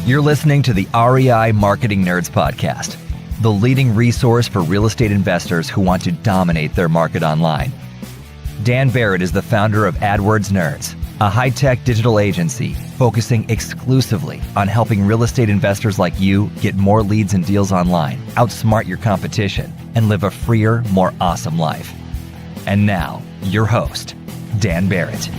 You're listening to the REI Marketing Nerds Podcast, the leading resource for real estate investors who want to dominate their market online. Dan Barrett is the founder of AdWords Nerds, a high-tech digital agency focusing exclusively on helping real estate investors like you get more leads and deals online, outsmart your competition, and live a freer, more awesome life. And now, your host, Dan Barrett.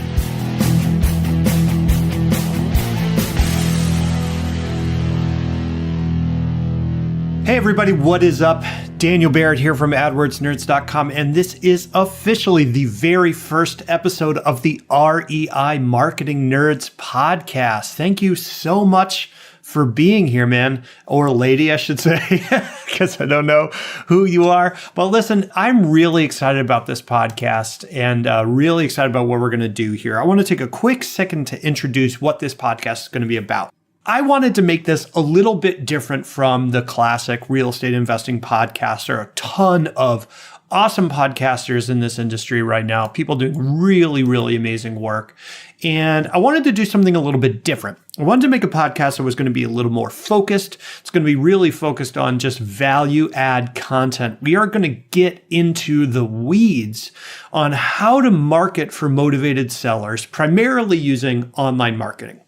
Hey everybody, what is up? Daniel Barrett here from AdWordsNerds.com, and this is officially the very first episode of the REI Marketing Nerds podcast. Thank you so much for being here, man, or lady, I should say, because I don't know who you are. But listen, I'm really excited about this podcast and really excited about what we're going to do here. I want to take a quick second to introduce what this podcast is going to be about. I wanted to make this a little bit different from the classic real estate investing podcast. There are a ton of awesome podcasters in this industry right now, people doing really, really amazing work. And I wanted to do something a little bit different. I wanted to make a podcast that was going to be a little more focused. It's going to be really focused on just value add content. We are going to get into the weeds on how to market for motivated sellers, primarily using online marketing.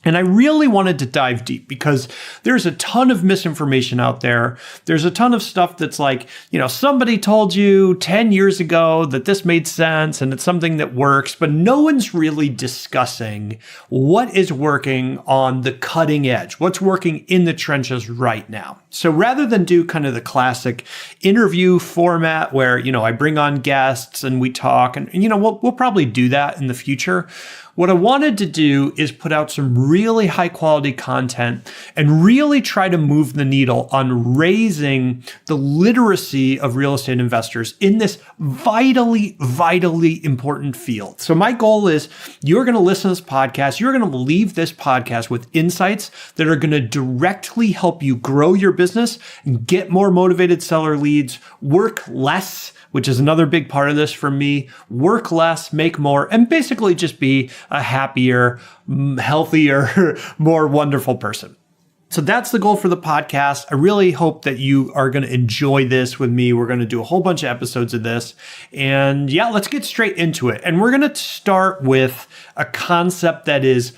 And I really wanted to dive deep because there's a ton of misinformation out there. There's a ton of stuff that's like, somebody told you 10 years ago that this made sense and it's something that works, but no one's really discussing what is working on the cutting edge, what's working in the trenches right now. So rather than do kind of the classic interview format where, I bring on guests and we talk and, we'll probably do that in the future. What I wanted to do is put out some really high quality content and really try to move the needle on raising the literacy of real estate investors in this vitally, vitally important field. So my goal is you're going to listen to this podcast. You're going to leave this podcast with insights that are going to directly help you grow your business and get more motivated seller leads, work less, which is another big part of this for me, work less, make more, and basically just be a happier, healthier, more wonderful person. So that's the goal for the podcast. I really hope that you are going to enjoy this with me. We're going to do a whole bunch of episodes of this. And yeah, let's get straight into it. And we're going to start with a concept that is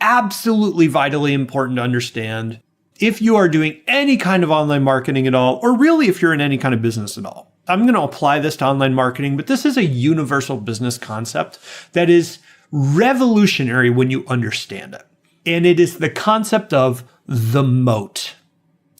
absolutely vitally important to understand if you are doing any kind of online marketing at all, or really if you're in any kind of business at all. I'm going to apply this to online marketing, but this is a universal business concept that is revolutionary when you understand it. And it is the concept of the moat.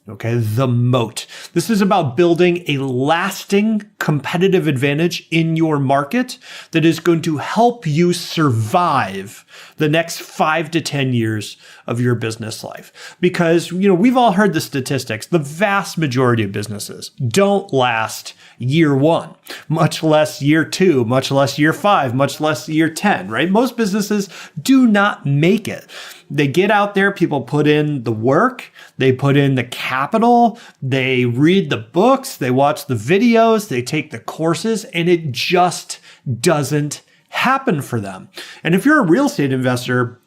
Okay, the moat. This is about building a lasting competitive advantage in your market that is going to help you survive the next 5 to 10 years of your business life. Because, we've all heard the statistics. The vast majority of businesses don't last year 1, much less year 2, much less year 5, much less year 10, right? Most businesses do not make it. They get out there, people put in the work, they put in the capital, they read the books, they watch the videos, they take the courses, and it just doesn't happen for them. And if you're a real estate investor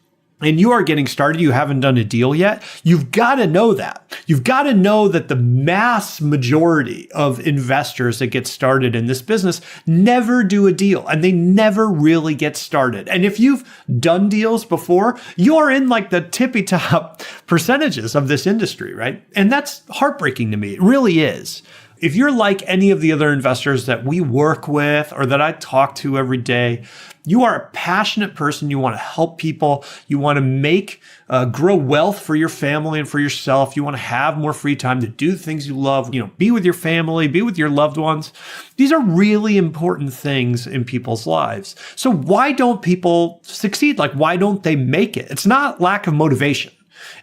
and you are getting started, you haven't done a deal yet, you've got to know that. You've got to know that the mass majority of investors that get started in this business never do a deal and they never really get started. And if you've done deals before, you're in like the tippy top percentages of this industry, right? And that's heartbreaking to me. It really is. If you're like any of the other investors that we work with or that I talk to every day, you are a passionate person. You want to help people. You want to grow wealth for your family and for yourself. You want to have more free time to do things you love, be with your family, be with your loved ones. These are really important things in people's lives. So why don't people succeed? Like, why don't they make it? It's not lack of motivation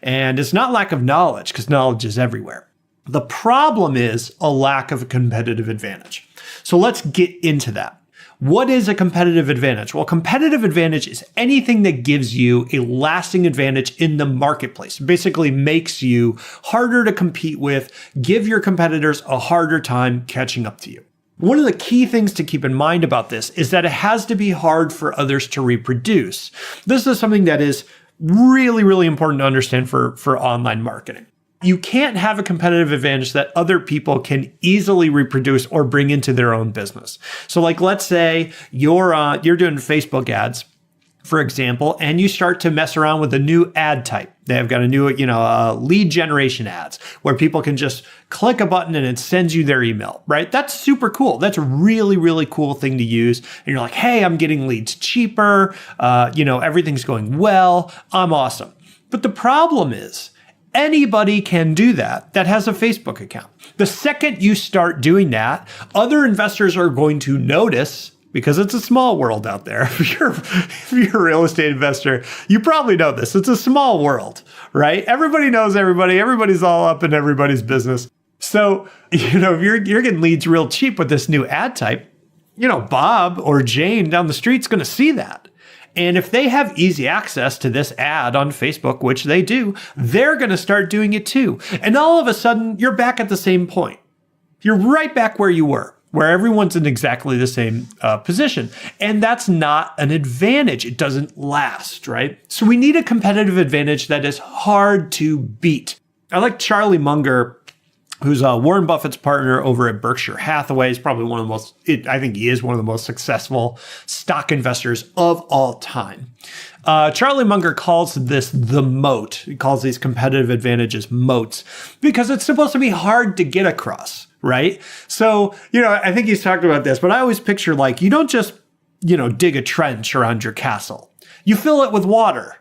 and it's not lack of knowledge because knowledge is everywhere. The problem is a lack of a competitive advantage. So let's get into that. What is a competitive advantage? Well, competitive advantage is anything that gives you a lasting advantage in the marketplace. It basically makes you harder to compete with, give your competitors a harder time catching up to you. One of the key things to keep in mind about this is that it has to be hard for others to reproduce. This is something that is really, really important to understand for online marketing. You can't have a competitive advantage that other people can easily reproduce or bring into their own business. So like, let's say you're doing Facebook ads, for example, and you start to mess around with a new ad type. They've got a new, lead generation ads where people can just click a button and it sends you their email, right? That's super cool. That's a really, really cool thing to use. And you're like, hey, I'm getting leads cheaper. Everything's going well. I'm awesome. But the problem is, anybody can do that has a Facebook account. The second you start doing that, other investors are going to notice, because it's a small world out there. If you're a real estate investor, you probably know this. It's a small world, right? Everybody knows everybody. Everybody's all up in everybody's business. So, if you're getting leads real cheap with this new ad type, Bob or Jane down the street's going to see that. And if they have easy access to this ad on Facebook, which they do, they're going to start doing it too. And all of a sudden, you're back at the same point. You're right back where you were, where everyone's in exactly the same position. And that's not an advantage. It doesn't last, right? So we need a competitive advantage that is hard to beat. I like Charlie Munger, who's Warren Buffett's partner over at Berkshire Hathaway. He's probably I think he is one of the most successful stock investors of all time. Charlie Munger calls this the moat. He calls these competitive advantages moats because it's supposed to be hard to get across, right? So, I think he's talked about this, but I always picture like, you don't just, dig a trench around your castle. You fill it with water.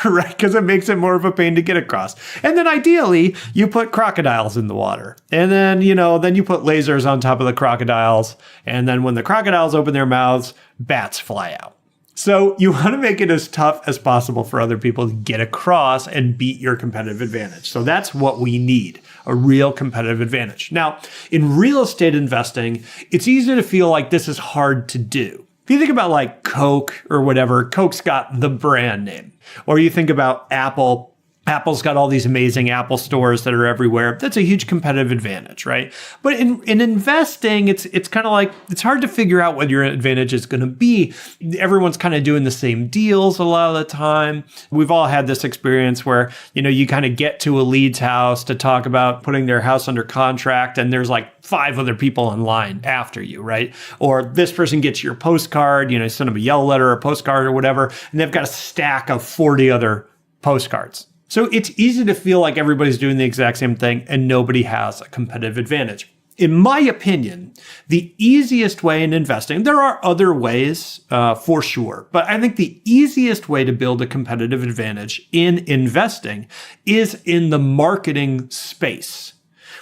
Right? Because it makes it more of a pain to get across. And then ideally, you put crocodiles in the water. And then, then you put lasers on top of the crocodiles. And then when the crocodiles open their mouths, bats fly out. So you want to make it as tough as possible for other people to get across and beat your competitive advantage. So that's what we need, a real competitive advantage. Now, in real estate investing, it's easy to feel like this is hard to do. If you think about like Coke or whatever, Coke's got the brand name. Or you think about Apple. Apple's got all these amazing Apple stores that are everywhere. That's a huge competitive advantage, right? But in investing, it's kind of like, it's hard to figure out what your advantage is going to be. Everyone's kind of doing the same deals a lot of the time. We've all had this experience where, you kind of get to a lead's house to talk about putting their house under contract, and there's like 5 other people online after you, right? Or this person gets your postcard, send them a yellow letter or a postcard or whatever, and they've got a stack of 40 other postcards. So it's easy to feel like everybody's doing the exact same thing and nobody has a competitive advantage. In my opinion, the easiest way in investing, there are other ways for sure, but I think the easiest way to build a competitive advantage in investing is in the marketing space.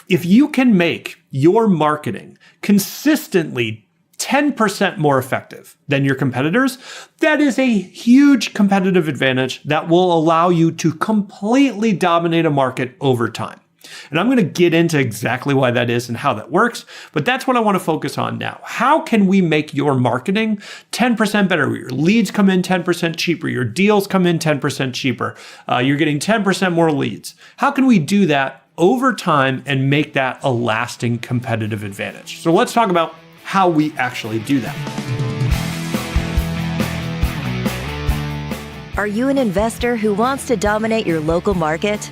If you can make your marketing consistently 10% more effective than your competitors, that is a huge competitive advantage that will allow you to completely dominate a market over time. And I'm going to get into exactly why that is and how that works, but that's what I want to focus on now. How can we make your marketing 10% better? Your leads come in 10% cheaper, your deals come in 10% cheaper, you're getting 10% more leads. How can we do that over time and make that a lasting competitive advantage? So let's talk about how we actually do that. Are you an investor who wants to dominate your local market?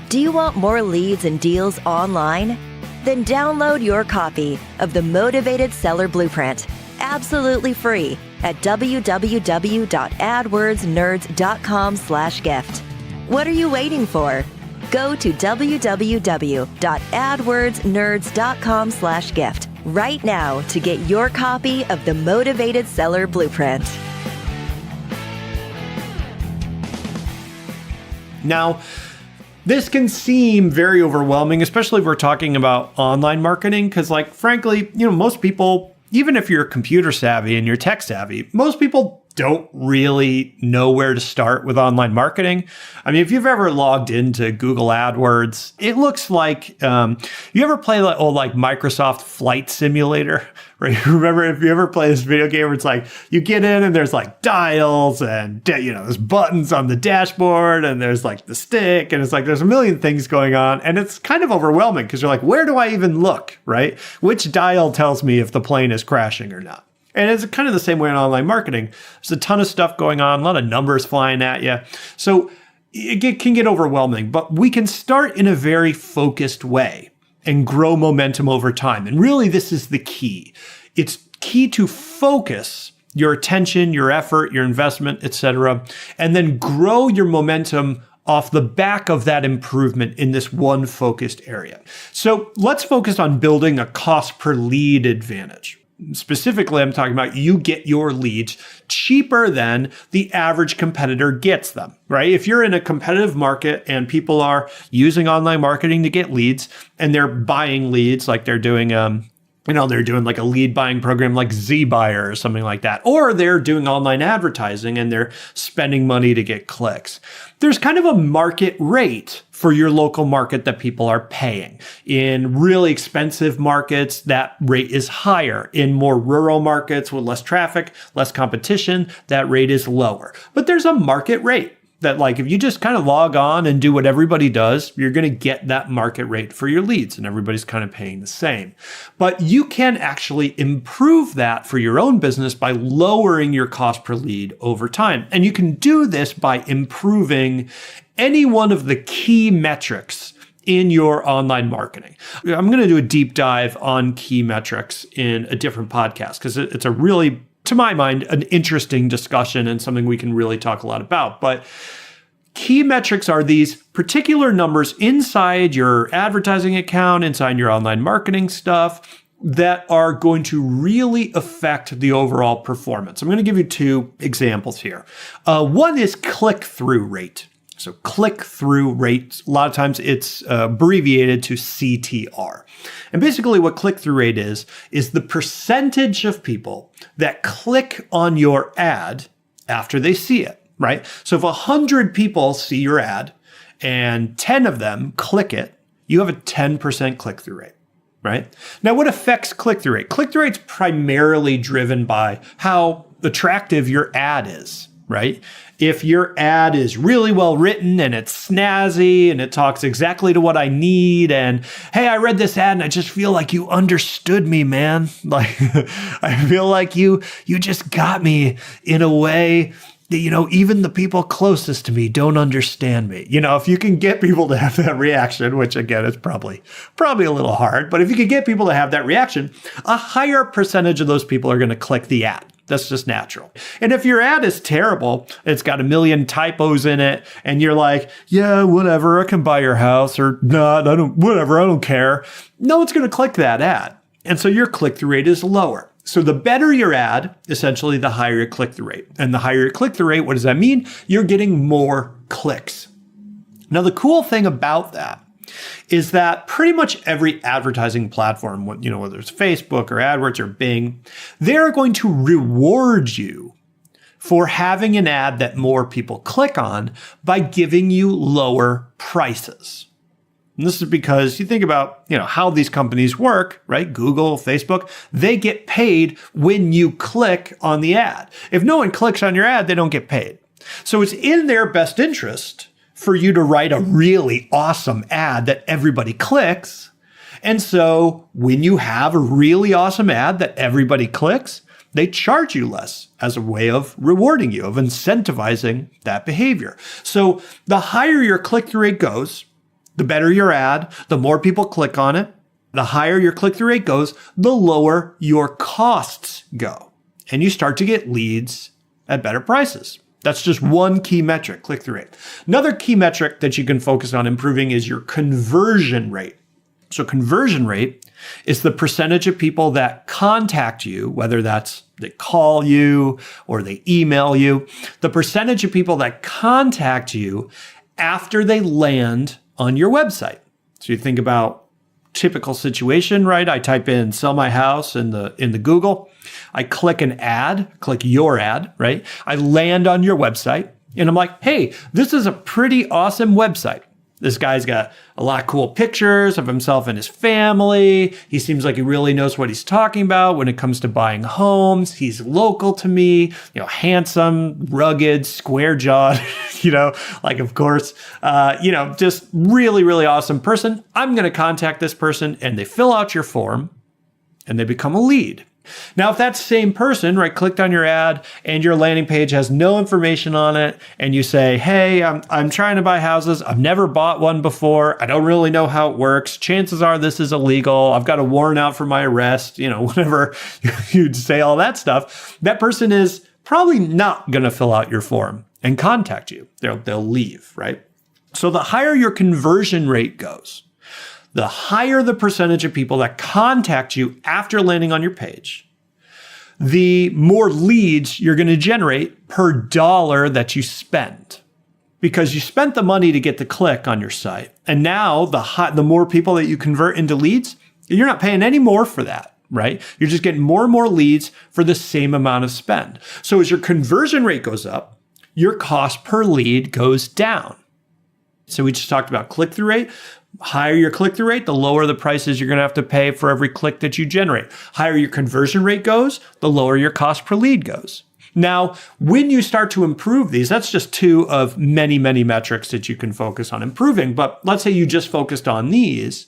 Do you want more leads and deals online? Then download your copy of the Motivated Seller Blueprint, absolutely free, at www.adwordsnerds.com/gift. What are you waiting for? Go to www.adwordsnerds.com/gift right now to get your copy of the Motivated Seller Blueprint. Now, this can seem very overwhelming, especially if we're talking about online marketing, because frankly, most people, even if you're computer savvy and you're tech savvy, most people don't really know where to start with online marketing. I mean, if you've ever logged into Google AdWords, it looks like, you ever play old Microsoft Flight Simulator? Right? Remember, if you ever play this video game where it's like, you get in and there's dials and, there's buttons on the dashboard and there's the stick and it's there's a million things going on. And it's kind of overwhelming because you're where do I even look, right? Which dial tells me if the plane is crashing or not? And it's kind of the same way in online marketing. There's a ton of stuff going on, a lot of numbers flying at you. So it can get overwhelming, but we can start in a very focused way and grow momentum over time. And really, this is the key. It's key to focus your attention, your effort, your investment, etc., and then grow your momentum off the back of that improvement in this one focused area. So let's focus on building a cost per lead advantage. Specifically, I'm talking about you get your leads cheaper than the average competitor gets them, right? If you're in a competitive market and people are using online marketing to get leads and they're buying leads, like they're doing they're doing like a lead buying program like ZBuyer or something like that. Or they're doing online advertising and they're spending money to get clicks. There's kind of a market rate for your local market that people are paying. In really expensive markets, that rate is higher. In more rural markets with less traffic, less competition, that rate is lower. But there's a market rate that, like, if you just kind of log on and do what everybody does, you're going to get that market rate for your leads, and everybody's kind of paying the same. But you can actually improve that for your own business by lowering your cost per lead over time. And you can do this by improving any one of the key metrics in your online marketing. I'm going to do a deep dive on key metrics in a different podcast because it's a really, to my mind, an interesting discussion and something we can really talk a lot about. But key metrics are these particular numbers inside your advertising account, inside your online marketing stuff that are going to really affect the overall performance. I'm going to give you two examples here. One is click-through rate. So click-through rate, a lot of times it's abbreviated to CTR. And basically what click-through rate is the percentage of people that click on your ad after they see it, right? So if 100 people see your ad and 10 of them click it, you have a 10% click-through rate, right? Now, what affects click-through rate? Click-through rate's primarily driven by how attractive your ad is, right? If your ad is really well written and it's snazzy and it talks exactly to what I need, and hey, I read this ad and I just feel like you understood me, man. Like, I feel like you just got me in a way that, even the people closest to me don't understand me. If you can get people to have that reaction, which again, is probably a little hard, but if you can get people to have that reaction, a higher percentage of those people are going to click the ad. That's just natural. And if your ad is terrible, it's got a million typos in it, and you're like, yeah, whatever, I can buy your house, or not, I don't care. No one's going to click that ad. And so your click-through rate is lower. So the better your ad, essentially, the higher your click-through rate. And the higher your click-through rate, what does that mean? You're getting more clicks. Now, the cool thing about that is that pretty much every advertising platform, whether it's Facebook or AdWords or Bing, they're going to reward you for having an ad that more people click on by giving you lower prices. And this is because you think about, how these companies work, right? Google, Facebook, they get paid when you click on the ad. If no one clicks on your ad, they don't get paid. So it's in their best interest for you to write a really awesome ad that everybody clicks. And so when you have a really awesome ad that everybody clicks, they charge you less as a way of rewarding you, of incentivizing that behavior. So the higher your click-through rate goes, the better your ad, the more people click on it. The higher your click-through rate goes, the lower your costs go. And you start to get leads at better prices. That's just one key metric, click-through rate. Another key metric that you can focus on improving is your conversion rate. So conversion rate is the percentage of people that contact you, whether that's they call you or they email you, the percentage of people that contact you after they land on your website. So you think about typical situation, right? I type in sell my house in the Google. I click an ad, click your ad, right? I land on your website and I'm like, hey, this is a pretty awesome website. This guy's got a lot of cool pictures of himself and his family. He seems like he really knows what he's talking about when it comes to buying homes. He's local to me, handsome, rugged, square-jawed, of course, just really, really awesome person. I'm going to contact this person, and they fill out your form and they become a lead. Now, if that same person, right, clicked on your ad and your landing page has no information on it, and you say, hey, I'm trying to buy houses. I've never bought one before. I don't really know how it works. Chances are this is illegal. I've got a warrant out for my arrest, whatever you'd say, all that stuff. That person is probably not going to fill out your form and contact you. They'll leave, right? So the higher your conversion rate goes, the higher the percentage of people that contact you after landing on your page, the more leads you're going to generate per dollar that you spend. Because you spent the money to get the click on your site. And now the more people that you convert into leads, you're not paying any more for that, right? You're just getting more and more leads for the same amount of spend. So as your conversion rate goes up, your cost per lead goes down. So we just talked about click-through rate. Higher your click-through rate, the lower the prices you're going to have to pay for every click that you generate. Higher your conversion rate goes, the lower your cost per lead goes. Now, when you start to improve these, that's just two of many, many metrics that you can focus on improving. But let's say you just focused on these.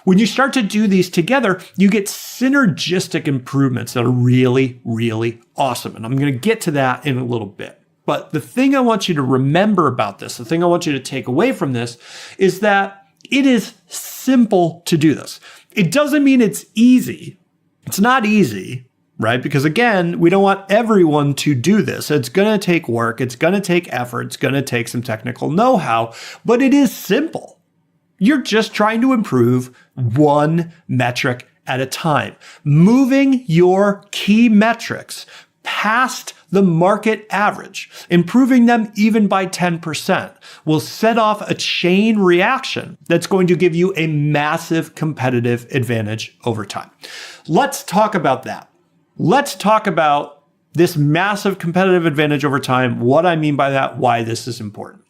When you start to do these together, you get synergistic improvements that are really, really awesome. And I'm going to get to that in a little bit. But the thing I want you to remember about this, the thing I want you to take away from this is that it is simple to do this. It doesn't mean it's easy. It's not easy, right? Because again, we don't want everyone to do this. It's going to take work. It's going to take effort. It's going to take some technical know-how, but it is simple. You're just trying to improve one metric at a time, moving your key metrics past the market average, improving them even by 10%, will set off a chain reaction that's going to give you a massive competitive advantage over time. Let's talk about that. Let's talk about this massive competitive advantage over time, what I mean by that, why this is important.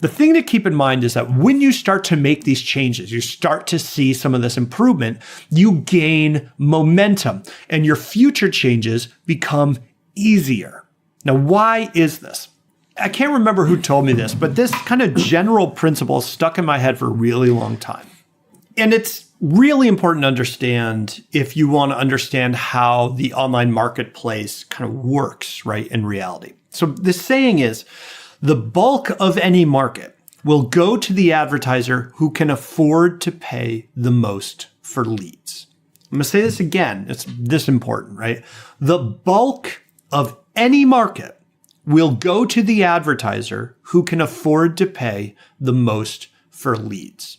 The thing to keep in mind is that when you start to make these changes, you start to see some of this improvement, you gain momentum and your future changes become easier. Now, why is this? I can't remember who told me this, but this kind of general principle stuck in my head for a really long time. And it's really important to understand if you want to understand how the online marketplace kind of works, right, in reality. So the saying is, the bulk of any market will go to the advertiser who can afford to pay the most for leads. I'm going to say this again. It's this important, right? The bulk of any market will go to the advertiser who can afford to pay the most for leads.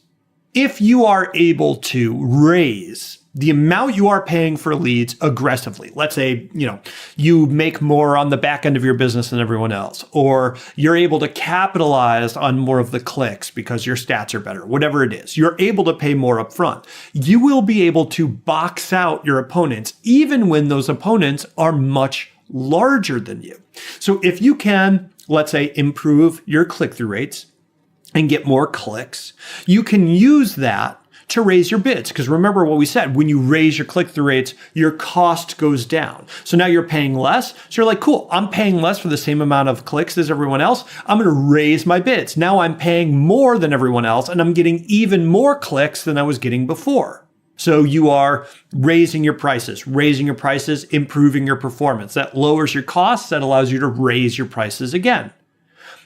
If you are able to raise the amount you are paying for leads aggressively, let's say, you make more on the back end of your business than everyone else, or you're able to capitalize on more of the clicks because your stats are better, whatever it is, you're able to pay more upfront. You will be able to box out your opponents, even when those opponents are much larger than you. So if you can, let's say, improve your click-through rates and get more clicks, you can use that to raise your bids. Because remember what we said, when you raise your click-through rates, your cost goes down. So now you're paying less. So you're like, cool, I'm paying less for the same amount of clicks as everyone else. I'm going to raise my bids. Now I'm paying more than everyone else, and I'm getting even more clicks than I was getting before. So you are raising your prices, improving your performance. That lowers your costs. That allows you to raise your prices again.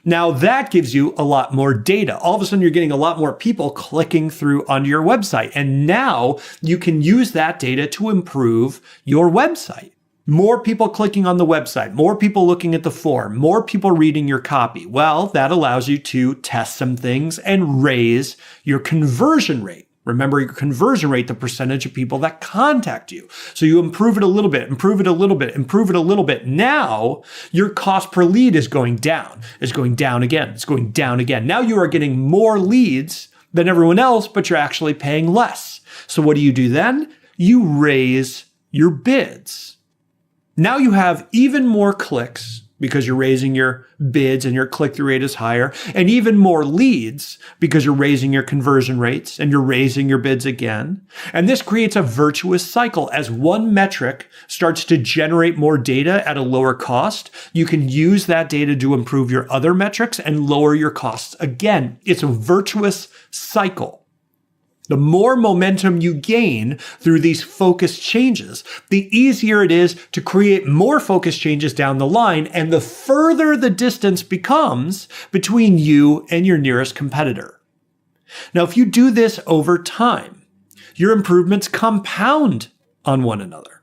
Now that gives you a lot more data. All of a sudden, you're getting a lot more people clicking through onto your website. And now you can use that data to improve your website. More people clicking on the website, more people looking at the form, more people reading your copy. Well, that allows you to test some things and raise your conversion rate. Remember your conversion rate, the percentage of people that contact you. So you improve it a little bit, improve it a little bit, improve it a little bit. Now your cost per lead is going down. It's going down again. It's going down again. Now you are getting more leads than everyone else, but you're actually paying less. So what do you do then? You raise your bids. Now you have even more clicks because you're raising your bids and your click-through rate is higher, and even more leads because you're raising your conversion rates and you're raising your bids again. And this creates a virtuous cycle. As one metric starts to generate more data at a lower cost, you can use that data to improve your other metrics and lower your costs again. It's a virtuous cycle. The more momentum you gain through these focus changes, the easier it is to create more focus changes down the line, and the further the distance becomes between you and your nearest competitor. Now, if you do this over time, your improvements compound on one another.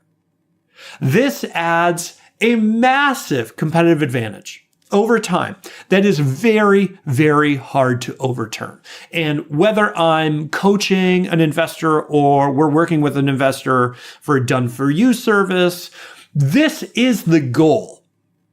This adds a massive competitive advantage over time that is very, very hard to overturn. And whether I'm coaching an investor or we're working with an investor for a done-for-you service, this is the goal.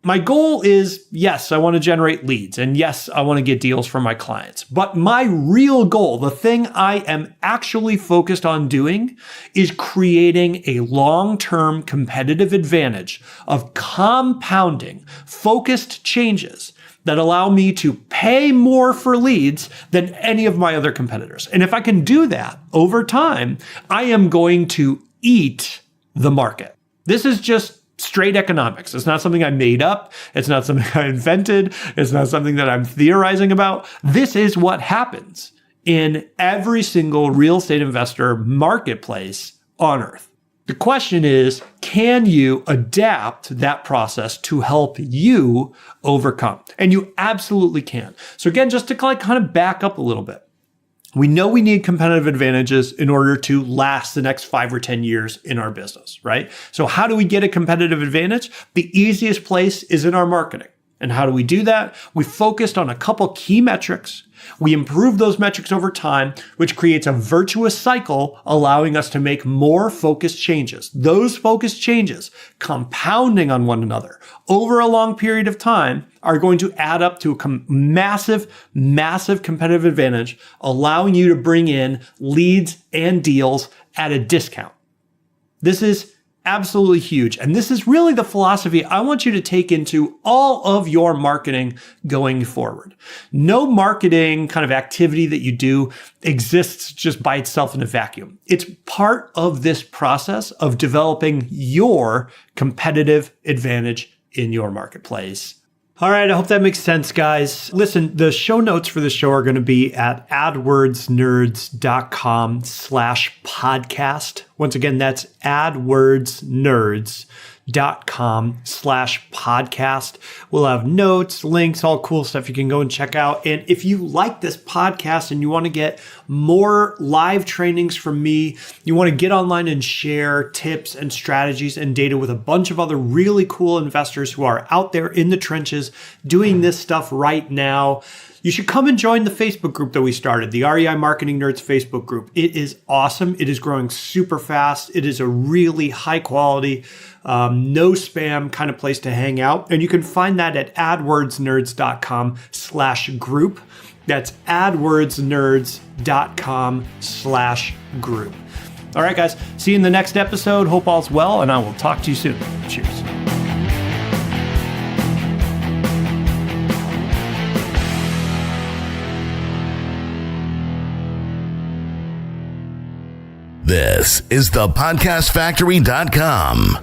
My goal is, yes, I want to generate leads, and yes, I want to get deals from my clients. But my real goal, the thing I am actually focused on doing, is creating a long-term competitive advantage of compounding focused changes that allow me to pay more for leads than any of my other competitors. And if I can do that over time, I am going to eat the market. This is just straight economics. It's not something I made up. It's not something I invented. It's not something that I'm theorizing about. This is what happens in every single real estate investor marketplace on earth. The question is, can you adapt that process to help you overcome? And you absolutely can. So again, just to kind of back up a little bit. We know we need competitive advantages in order to last the next 5 or 10 years in our business, right? So how do we get a competitive advantage? The easiest place is in our marketing. And how do we do that? We focused on a couple key metrics. We improve those metrics over time, which creates a virtuous cycle, allowing us to make more focused changes. Those focused changes, compounding on one another over a long period of time, are going to add up to a massive competitive advantage, allowing you to bring in leads and deals at a discount. This is absolutely huge. And this is really the philosophy I want you to take into all of your marketing going forward. No marketing kind of activity that you do exists just by itself in a vacuum. It's part of this process of developing your competitive advantage in your marketplace. All right, I hope that makes sense, guys. Listen, the show notes for the show are going to be at adwordsnerds.com/podcast. Once again, that's adwordsnerds.com/podcast. We'll have notes, links, all cool stuff you can go and check out. And if you like this podcast and you want to get more live trainings from me, you want to get online and share tips and strategies and data with a bunch of other really cool investors who are out there in the trenches doing this stuff right now, you should come and join the Facebook group that we started, the REI Marketing Nerds Facebook group. It is awesome. It is growing super fast. It is a really high quality, no spam kind of place to hang out. And you can find that at adwordsnerds.com/group. That's adwordsnerds.com/group. All right, guys. See you in the next episode. Hope all's well, and I will talk to you soon. Cheers. This is thepodcastfactory.com.